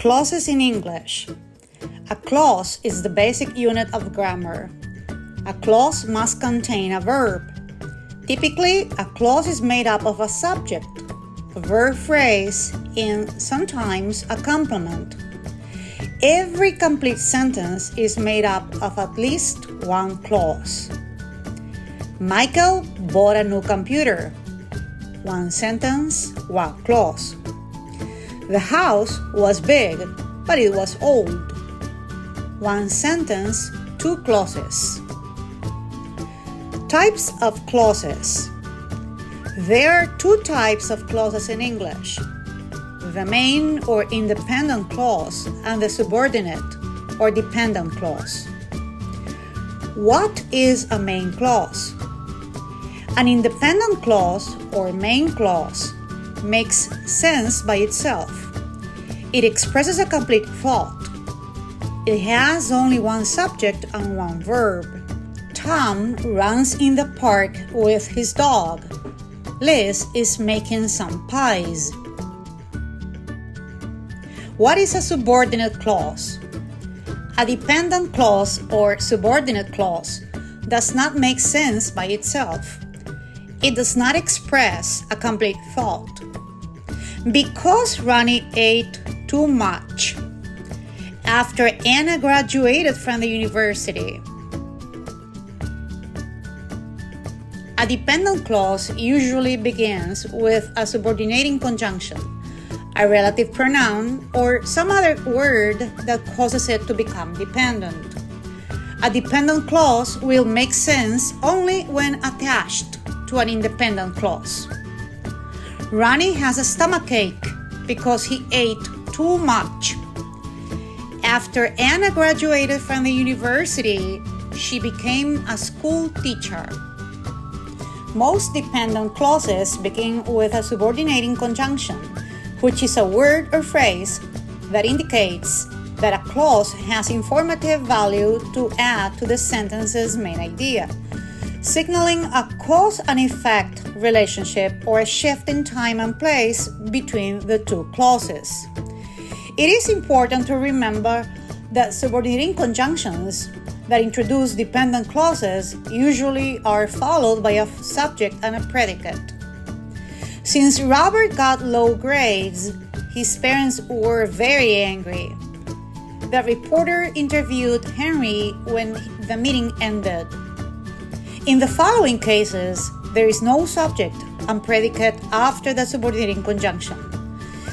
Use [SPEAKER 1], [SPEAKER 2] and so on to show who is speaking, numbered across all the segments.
[SPEAKER 1] Clauses in English. A clause is the basic unit of grammar. A clause must contain a verb. Typically, a clause is made up of a subject, a verb phrase, and sometimes a complement. Every complete sentence is made up of at least one clause. Michael bought a new computer. One sentence, one clause. The house was big, but it was old. One sentence, two clauses. Types of clauses. There are two types of clauses in English: the main or independent clause and the subordinate or dependent clause. What is a main clause? An independent clause or main clause makes sense by itself. It expresses a complete thought. It has only one subject and one verb. Tom runs in the park with his dog. Liz is making some pies. What is a subordinate clause? A dependent clause or subordinate clause does not make sense by itself. It does not express a complete thought. Because Ronnie ate too much. After Anna graduated from the university. A dependent clause usually begins with a subordinating conjunction, a relative pronoun, or some other word that causes it to become dependent. A dependent clause will make sense only when attached to an independent clause. Ronnie has a stomachache because he ate too much. After Anna graduated from the university, she became a school teacher. Most dependent clauses begin with a subordinating conjunction, which is a word or phrase that indicates that a clause has informative value to add to the sentence's main idea, signaling a cause and effect relationship or a shift in time and place between the two clauses. It is important to remember that subordinating conjunctions that introduce dependent clauses usually are followed by a subject and a predicate. Since Robert got low grades, his parents were very angry. The reporter interviewed Henry when the meeting ended. In the following cases, there is no subject and predicate after the subordinating conjunction,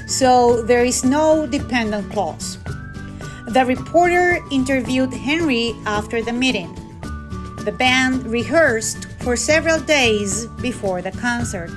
[SPEAKER 1] so there is no dependent clause. The reporter interviewed Henry after the meeting. The band rehearsed for several days before the concert.